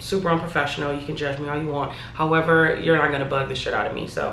super unprofessional. You can judge me all you want. However, you're not gonna bug the shit out of me, so.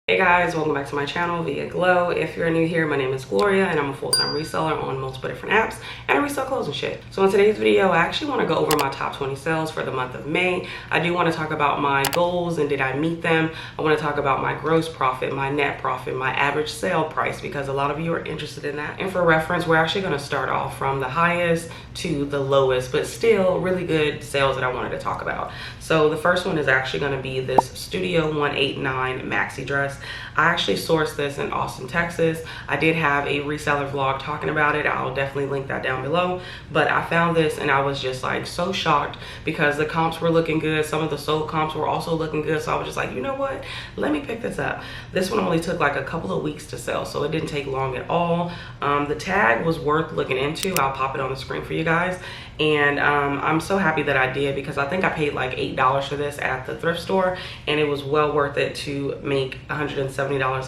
Hey guys, welcome back to my channel via Glow. If you're new here, my name is Gloria and I'm a full-time reseller on multiple different apps, and I resell clothes and shit. So in today's video, I actually want to go over my top 20 sales for the month of May. I do want to talk about my goals and did I meet them. I want to talk about my gross profit, my net profit, my average sale price, because a lot of you are interested in that. And for reference, we're actually going to start off from the highest to the lowest, but still really good sales that I wanted to talk about. So the first one is actually going to be this Studio 189 maxi dress. I actually sourced this in Austin, Texas. I did have a reseller vlog talking about it. I'll definitely link that down below. But I found this and I was just like so shocked because the comps were looking good. Some of the sold comps were also looking good. So I was just like, you know what? Let me pick this up. This one only took like a couple of weeks to sell, so it didn't take long at all. The tag was worth looking into. I'll pop it on the screen for you guys. And I'm so happy that I did, because I think I paid like $8 for this at the thrift store, and it was well worth it to make $170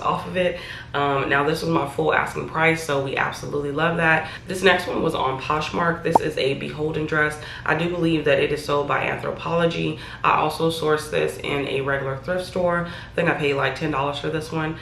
off of it. Now this was my full asking price, so we absolutely love that. This next one was on Poshmark. This is a beholden dress. I do believe that it is sold by 𝕃𝕀ℕ𝕂𝕊. I also sourced this in a regular thrift store. I think I paid like $10 for this one.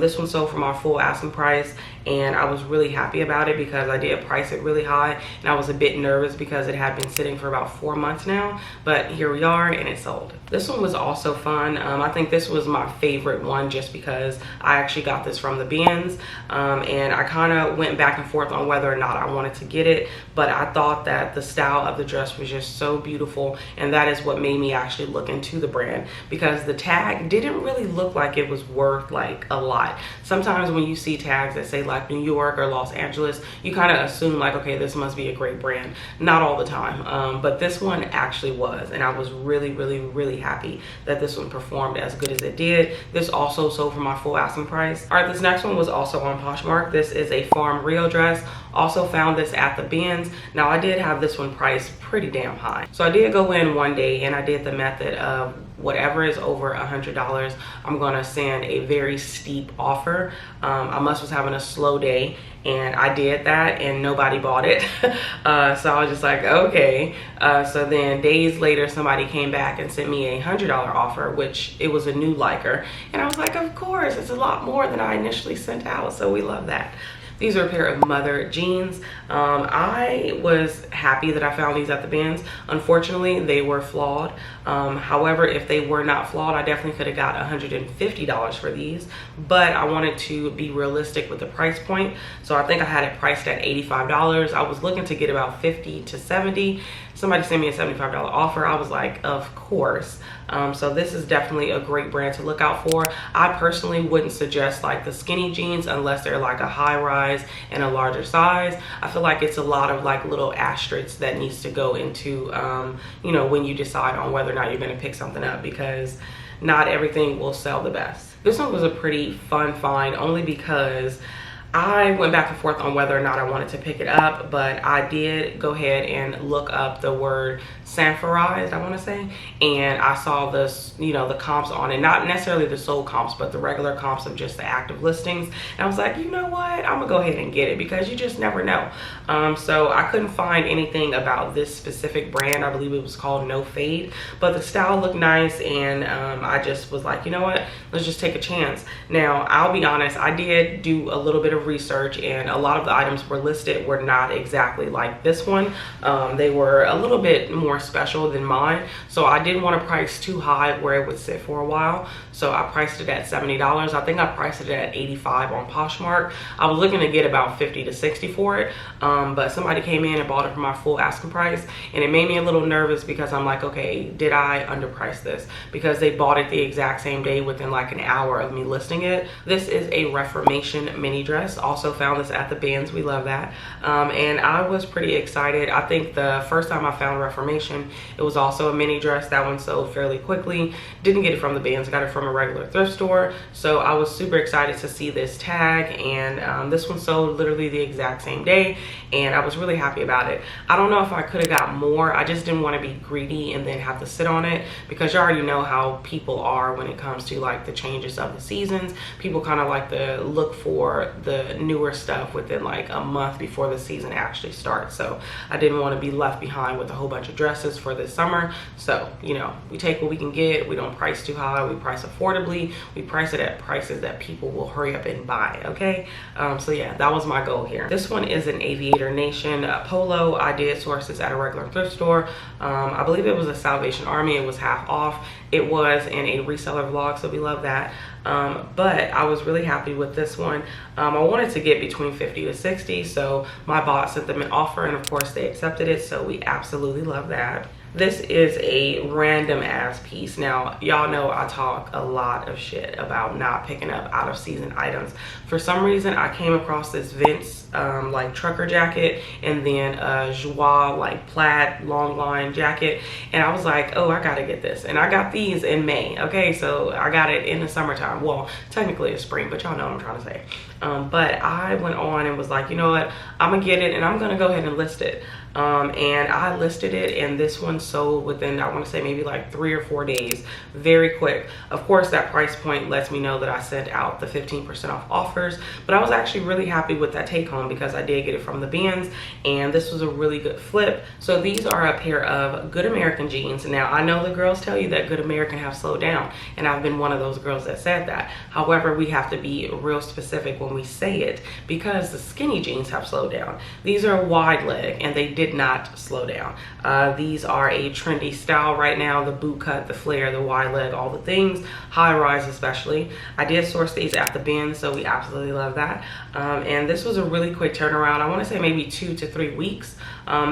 This one sold for my full asking price, and I was really happy about it because I did price it really high, and I was a bit nervous because it had been sitting for about 4 months now, but here we are and it sold. This one was also fun. I think this was my favorite one just because I actually got this from the bins, and I kind of went back and forth on whether or not I wanted to get it, but I thought that the style of the dress was just so beautiful, and that is what made me actually look into the brand, because the tag didn't really look like it was worth like a lot. Sometimes when you see tags that say like New York or Los Angeles, you kind of assume like, okay, this must be a great brand. Not all the time, but this one actually was, and I was really happy that this one performed as good as it did. This also sold for my full asking price. All right, this next one was also on Poshmark. This is a Farm Rio dress. Also found this at the bins. Now I did have this one priced pretty damn high, so I did go in one day and I did the method of whatever is over $100, I'm gonna send a very steep offer. I must was having a slow day, and I did that and nobody bought it. So I was just like, okay. So then days later, somebody came back and sent me a $100 offer, which it was a new liker. And I was like, of course, it's a lot more than I initially sent out. So we love that. These are a pair of mother jeans. I was happy that I found these at the bins. Unfortunately, they were flawed. However, if they were not flawed, I definitely could have got $150 for these, but I wanted to be realistic with the price point. So I think I had it priced at $85. I was looking to get about 50 to 70. Somebody sent me a $75 offer. I was like, of course. So this is definitely a great brand to look out for. I personally wouldn't suggest like the skinny jeans unless they're like a high rise and a larger size. I feel like it's a lot of like little asterisks that needs to go into, you know, when you decide on whether or not you're gonna pick something up, because not everything will sell the best. This one was a pretty fun find only because I went back and forth on whether or not I wanted to pick it up, but I did go ahead and look up the word sanforized, I want to say, and I saw this, you know, the comps on it, not necessarily the sold comps, but the regular comps of just the active listings. And I was like, you know what, I'm gonna go ahead and get it, because you just never know. So I couldn't find anything about this specific brand. I believe it was called No Fade, but the style looked nice, and I just was like, you know what, let's just take a chance. Now I'll be honest, I did do a little bit of research, and a lot of the items were listed were not exactly like this one. They were a little bit more special than mine, so I didn't want to price too high where it would sit for a while, so I priced it at $70. I think I priced it at $85 on Poshmark. I was looking to get about 50 to 60 for it, but somebody came in and bought it for my full asking price, and it made me a little nervous because I'm like, okay, did I underprice this? Because they bought it the exact same day within like an hour of me listing it. This is a Reformation mini dress. Also found this at the bins. We love that. And I was pretty excited. I think the first time I found Reformation, it was also a mini dress. That one sold fairly quickly. Didn't get it from the bins, got it from a regular thrift store. So I was super excited to see this tag, and this one sold literally the exact same day, and I was really happy about it. I don't know if I could have got more. I just didn't want to be greedy and then have to sit on it, because you already know how people are when it comes to like the changes of the seasons. People kind of like to look for the the newer stuff within like a month before the season actually starts. So I didn't want to be left behind with a whole bunch of dresses for this summer. So, you know, we take what we can get. We don't price too high. We price affordably. We price it at prices that people will hurry up and buy, okay? So yeah, that was my goal here. This one is an Aviator Nation polo. I did source this at a regular thrift store. I believe it was a Salvation Army. It was half off. It was in a reseller vlog, so we love that. But I was really happy with this one. I wanted to get between 50 to 60, so my boss sent them an offer, and of course they accepted it, so we absolutely love that. This is a random ass piece. Now, y'all know I talk a lot of shit about not picking up out of season items. For some reason, I came across this Vince like trucker jacket, and then a Joie like plaid long line jacket, and I was like, oh, I gotta get this. And I got these in May, okay? So I got it in the summertime. Well, technically it's spring, but y'all know what I'm trying to say. But I went on and was like, you know what? I'm gonna get it, and I'm gonna go ahead and list it. And I listed it, and this one sold within, I want to say maybe like 3 or 4 days, very quick. Of course, that price point lets me know that I sent out the 15% off offers, but I was actually really happy with that take home because I did get it from the bins, and this was a really good flip. So these are a pair of Good American jeans. Now, I know the girls tell you that Good American have slowed down, and I've been one of those girls that said that. However, we have to be real specific when we say it because the skinny jeans have slowed down. These are wide leg, and they did not slow down. These are a trendy style right now. The boot cut, the flare, the wide leg, all the things, high rise especially. I did source these at the bin, so we absolutely love that. And this was a really quick turnaround. I want to say maybe 2 to 3 weeks.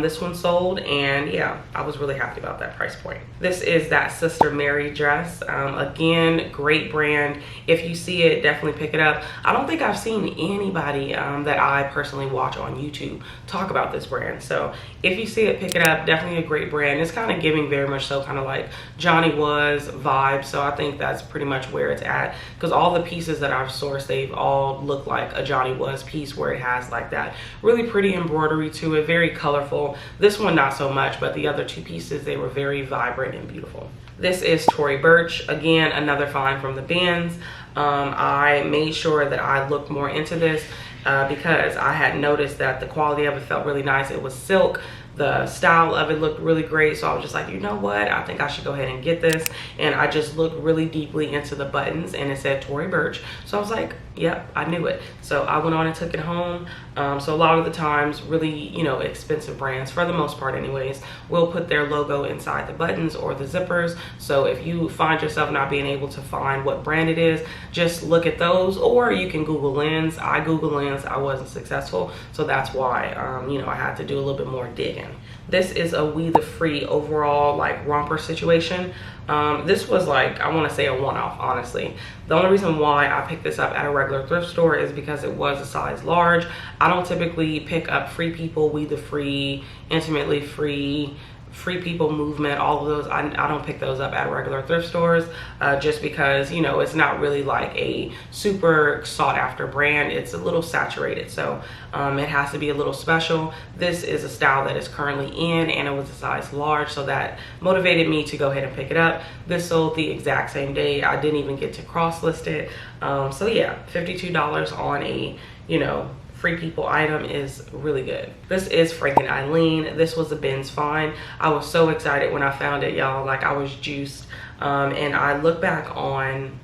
This one sold, and yeah, I was really happy about that price point. This is that Sister Mary dress. Again, great brand. If you see it, definitely pick it up. I don't think I've seen anybody that I personally watch on YouTube talk about this brand. So if you see it, pick it up. Definitely a great brand. It's kind of giving very much so kind of like Johnny Was vibe. So I think that's pretty much where it's at, because all the pieces that I've sourced, they've all looked like a Johnny Was piece where it has like that really pretty embroidery to it, very colorful. This one not so much, but the other 2 pieces, they were very vibrant and beautiful. This is Tory Burch. Again, another find from the bins. I made sure that I looked more into this because I had noticed that the quality of it felt really nice. It was silk. The style of it looked really great, so I was just like, you know what, I think I should go ahead and get this. And I just looked really deeply into the buttons, and it said Tory Burch, so I was like, yep, I knew it. So I went on and took it home. So a lot of the times, really, you know, expensive brands, for the most part anyways, will put their logo inside the buttons or the zippers. So if you find yourself not being able to find what brand it is, just look at those, or you can Google Lens. I Google Lens, I wasn't successful, so that's why you know, I had to do a little bit more digging. This is a We the Free overall like romper situation. This was like, I want to say a one-off, honestly. The only reason why I picked this up at a regular thrift store is because it was a size large. I don't typically pick up Free People, We the Free, Intimately Free, Free People Movement, all of those. I don't pick those up at regular thrift stores just because, you know, it's not really like a super sought after brand. It's a little saturated, so it has to be a little special. This is a style that is currently in, and it was a size large, so that motivated me to go ahead and pick it up. This sold the exact same day. I didn't even get to cross list it. So yeah, $52 on a, you know, Free People item is really good. This is Frank and Eileen. This was a bin's find. I was so excited when I found it, y'all. Like, I was juiced. And I look back on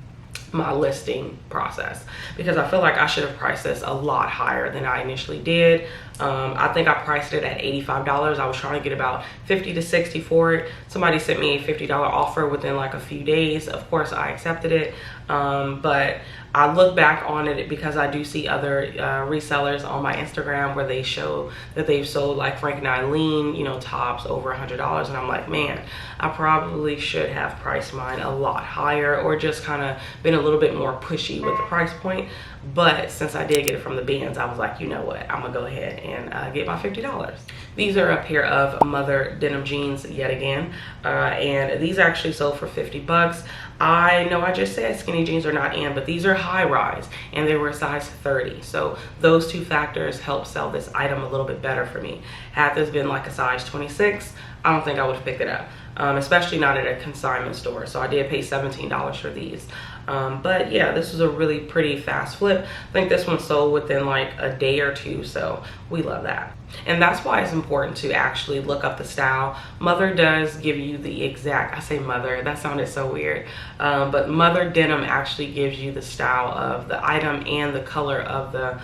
my listing process because I feel like I should have priced this a lot higher than I initially did. I think I priced it at $85. I was trying to get about 50 to 60 for it. Somebody sent me a $50 offer within like a few days. Of course, I accepted it. But I look back on it because I do see other resellers on my Instagram where they show that they've sold like Frank and Eileen, you know, tops over $100. And I'm like, man, I probably should have priced mine a lot higher, or just kind of been a little bit more pushy with the price point. But since I did get it from the bins, I was like, you know what, I'm gonna go ahead and get my $50. These are a pair of Mother denim jeans yet again, and these actually sold for 50 bucks. I know I just said skinny jeans are not in, but these are high rise, and they were a size 30. So those 2 factors help sell this item a little bit better for me. Had this been like a size 26, I don't think I would have picked it up, especially not at a consignment store. So I did pay $17 for these. But yeah, this was a really pretty fast flip. flip. I think this one sold within like a day or two, so we love that. And that's why it's important to actually look up the style. Mother does give you the exact, I say Mother, that sounded so weird, but Mother Denim actually gives you the style of the item and the color of the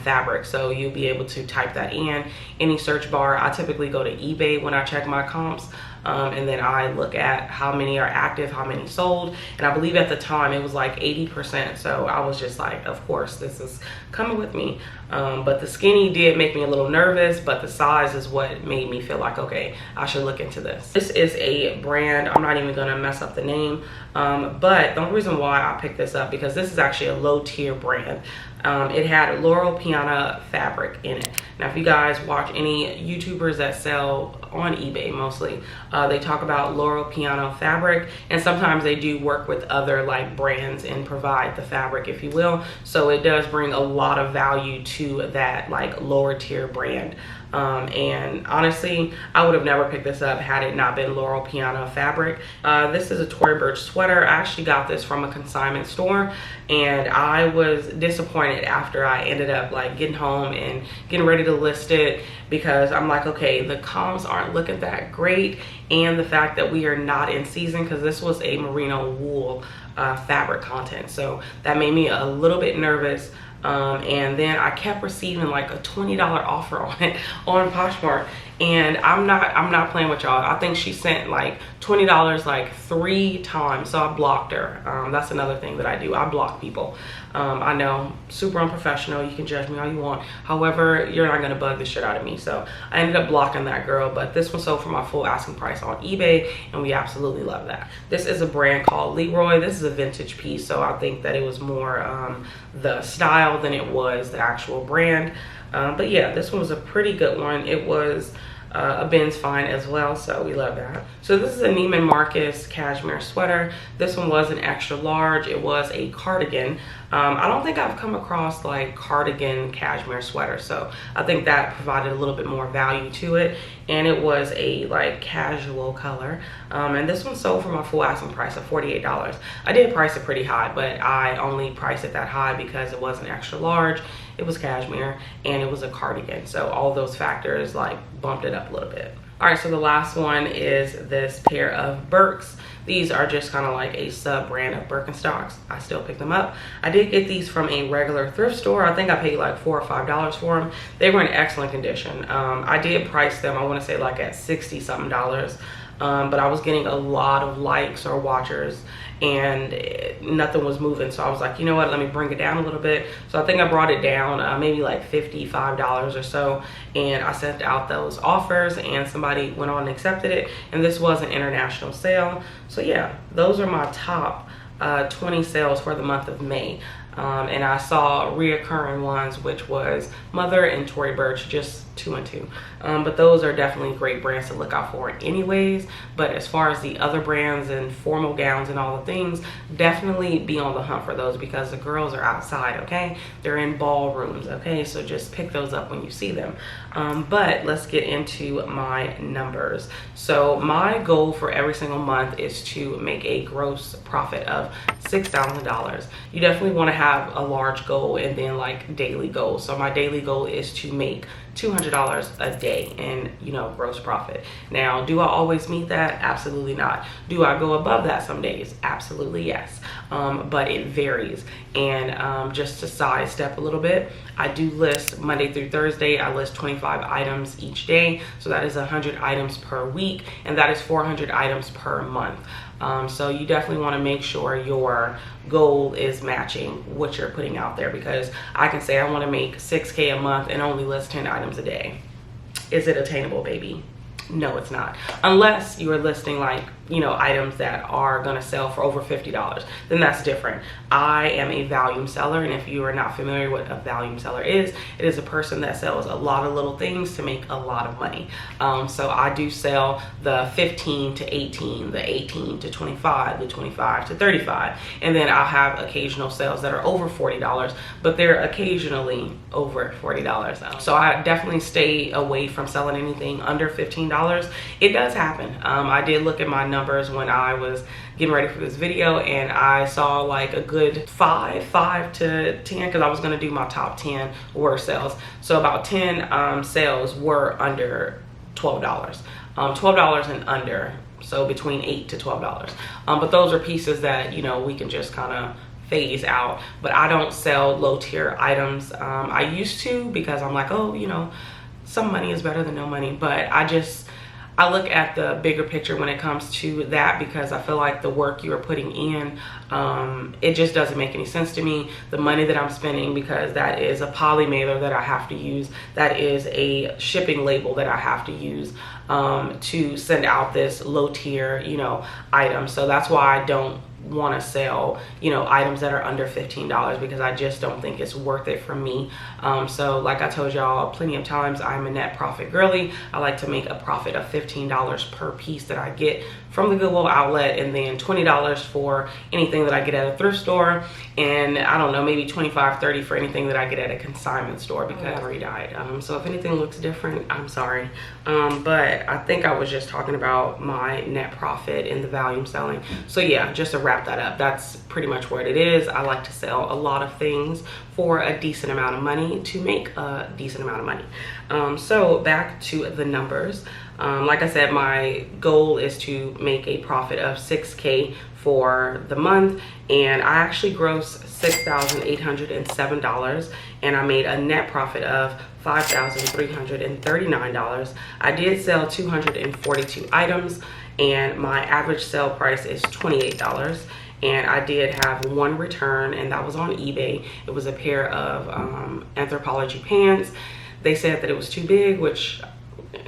fabric. So you'll be able to type that in any search bar. I typically go to eBay when I check my comps. And then I look at how many are active, how many sold, and I believe at the time it was like 80%. So I was just like, of course, this is coming with me. But the skinny did make me a little nervous, but the size is what made me feel like, okay, I should look into this. This is a brand, I'm not even gonna mess up the name, but the only reason why I picked this up, because this is actually a low tier brand. It had 𝕃𝕀ℕ𝕂𝕊 fabric in it. Now, if you guys watch any YouTubers that sell on eBay mostly, they talk about 𝕃𝕀ℕ𝕂𝕊 fabric, and sometimes they do work with other like brands and provide the fabric, if you will. So it does bring a lot of value to that like lower tier brand. And honestly, I would have never picked this up had it not been 𝕃𝕀ℕ𝕂𝕊 fabric. This is a Tory Burch sweater. I actually got this from a consignment store, and I was disappointed after I ended up like getting home and getting ready to list it, because I'm like, okay, the comps aren't looking that great, and the fact that we are not in season, because this was a merino wool fabric content, so that made me a little bit nervous. And then I kept receiving like a $20 offer on it on Poshmark, and I'm not playing with y'all. I think she sent like $20 like 3 times, so I blocked her. That's another thing that I do. I block people. I know, super unprofessional. You can judge me all you want. However, you're not gonna bug the shit out of me. So I ended up blocking that girl, but this one sold for my full asking price on eBay, and we absolutely love that. This is a brand called Leroy. This is a vintage piece, so I think that it was more the style than it was the actual brand. But yeah, this one was a pretty good one. It was a Ben's fine as well, so we love that. So this is a Neiman Marcus cashmere sweater. This one was an extra large. It was a cardigan. I don't think I've come across like cardigan cashmere sweater, so I think that provided a little bit more value to it, and it was a like casual color. And this one sold for my full asking price of $48. I did price it pretty high, but I only priced it that high because it was an extra large, it was cashmere, and it was a cardigan, so all those factors like bumped it up a little bit. All right, so the last one is this pair of Birks. These are just kind of like a sub brand of Birkenstocks. I still picked them up. I did get these from a regular thrift store. I think I paid like $4 or $5 for them. They were in excellent condition. I did price them, I want to say like at 60 something dollars. But I was getting a lot of likes or watchers, and nothing was moving, so I was like, you know what, let me bring it down a little bit. So I think I brought it down maybe like $55 or so, and I sent out those offers, and somebody went on and accepted it, and this was an international sale. So yeah, those are my top 20 sales for the month of May. And I saw reoccurring ones, which was Mother and Tory Burch, just 2 and 2. But those are definitely great brands to look out for anyways. But as far as the other brands and formal gowns and all the things, definitely be on the hunt for those, because the girls are outside, okay? They're in ballrooms, okay? So just pick those up when you see them. But let's get into my numbers. So my goal for every single month is to make a gross profit of $6,000. You definitely want to have a large goal and then like daily goals. So my daily goal is to make $200 a day in, you know, gross profit. Now, do I always meet that? Absolutely not. Do I go above that some days? Absolutely yes. But it varies. And just to sidestep a little bit, I do list Monday through Thursday. I list 25 items each day. So that is 100 items per week, and that is 400 items per month. So you definitely want to make sure your goal is matching what you're putting out there, because I can say I want to make 6K a month and only list 10 items a day. Is it attainable, baby? No, it's not. Unless you are listing like, you know, items that are gonna sell for over $50, then that's different. I am a volume seller, and if you are not familiar with what a volume seller is, it is a person that sells a lot of little things to make a lot of money. So I do sell the 15 to 18, the 18 to 25, the 25 to 35, and then I'll have occasional sales that are over $40, but they're occasionally over $40. So I definitely stay away from selling anything under $15. $1,000. It does happen. I did look at my numbers when I was getting ready for this video, and I saw like a good 5 to 10, because I was going to do my top 10 worst sales. So about 10 sales were under $12. $12 and under, so between $8 to $12. But those are pieces that, you know, we can just kind of phase out. But I don't sell low tier items. I used to, because I'm like, oh, you know, some money is better than no money. But I look at the bigger picture when it comes to that, because I feel like the work you are putting in, it just doesn't make any sense to me. The money that I'm spending, because that is a poly mailer that I have to use, that is a shipping label that I have to use to send out this low tier, you know, item. So that's why I don't want to sell, you know, items that are under $15, because I just don't think it's worth it for me. So like I told y'all plenty of times, I'm a net profit girly. I like to make a profit of $15 per piece that I get from the Goodwill outlet, and then $20 for anything that I get at a thrift store, and I don't know, maybe $25, $30 for anything that I get at a consignment store, because battery died. So if anything looks different, I'm sorry. But I think I was just talking about my net profit and the volume selling. So yeah, just to wrap that up, that's pretty much what it is. I like to sell a lot of things for a decent amount of money to make a decent amount of money. So back to the numbers. Like I said, my goal is to make a profit of $6K for the month, and I actually grossed $6,807, and I made a net profit of $5,339. I did sell 242 items, and my average sale price is $28. And I did have one return, and that was on eBay. It was a pair of 𝕃𝕀ℕ𝕂 pants. They said that it was too big, which,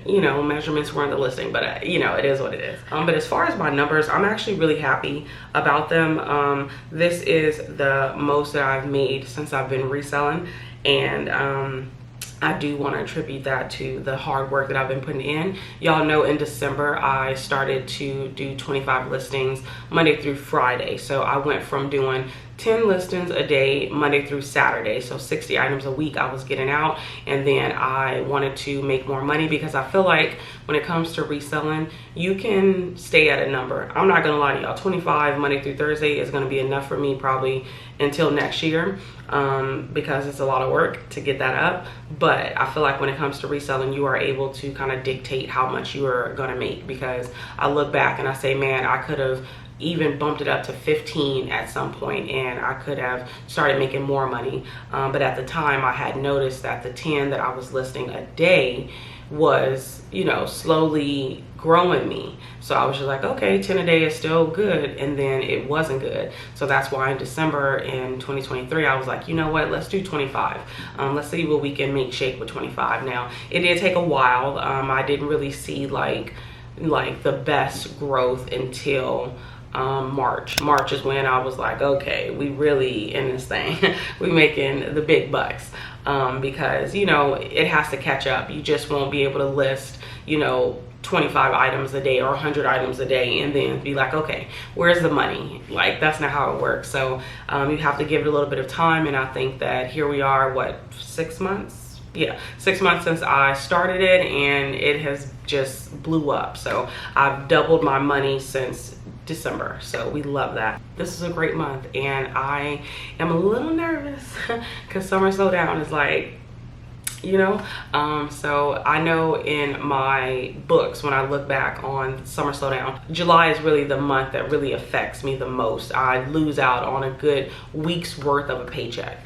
you know, measurements were on the listing, but you know, it is what it is. But as far as my numbers, I'm actually really happy about them. This is the most that I've made since I've been reselling, and I do want to attribute that to the hard work that I've been putting in. Y'all know in December, I started to do 25 listings Monday through Friday. So I went from doing 10 listings a day Monday through Saturday, so 60 items a week I was getting out. And then I wanted to make more money, because I feel like when it comes to reselling, you can stay at a number. I'm not gonna lie to y'all, 25 Monday through Thursday is gonna be enough for me probably until next year, because it's a lot of work to get that up. But I feel like when it comes to reselling, you are able to kind of dictate how much you are gonna make, because I look back and I say, man, I could have even bumped it up to 15 at some point, and I could have started making more money. But at the time, I had noticed that the 10 that I was listing a day was, you know, slowly growing me. So I was just like, okay, 10 a day is still good. And then it wasn't good. So that's why in December in 2023, I was like, you know what, let's do 25. Let's see what we can make shake with 25. Now, it did take a while. I didn't really see like the best growth until March. March is when I was like, okay, we really in this thing. We making the big bucks, because, you know, it has to catch up. You just won't be able to list, you know, 25 items a day or 100 items a day and then be like, okay, where's the money? Like, that's not how it works. So you have to give it a little bit of time, and I think that here we are, what, 6 months? Yeah, 6 months since I started it, and it has just blew up. So I've doubled my money since December, so we love that. This is a great month, and I am a little nervous because summer slowdown is like, you know, so I know in my books, when I look back on summer slowdown, July is really the month that really affects me the most. I lose out on a good week's worth of a paycheck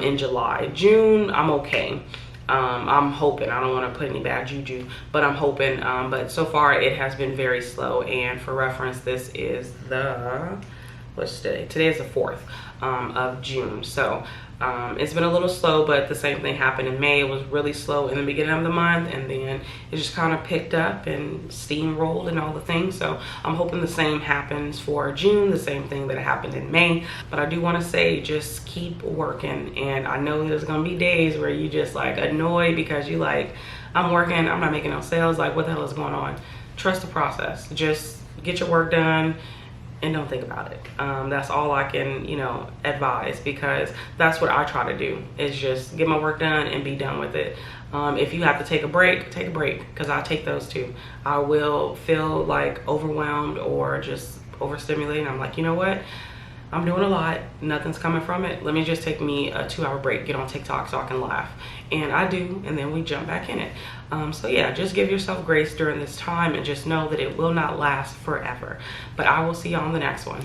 in July. June, I'm okay. I'm hoping, I don't want to put any bad juju, but I'm hoping, but so far it has been very slow. And for reference, this is the, what's today? Today is the 4th of June. So it's been a little slow, but the same thing happened in May. It was really slow in the beginning of the month, and then it just kind of picked up and steamrolled and all the things. So I'm hoping the same happens for June, the same thing that happened in May. But I do want to say, just keep working. And I know there's gonna be days where you just like annoyed because you like, I'm working, I'm not making no sales, like what the hell is going on? Trust the process. Just get your work done and don't think about it. That's all I can, you know, advise, because that's what I try to do, is just get my work done and be done with it. If you have to take a break, because I take those too. I will feel like overwhelmed or just overstimulated. I'm like, you know what? I'm doing a lot, nothing's coming from it. Let me just take me a 2-hour break, get on TikTok so I can laugh. And I do, and then we jump back in it. So yeah, just give yourself grace during this time and just know that it will not last forever. But I will see you on the next one.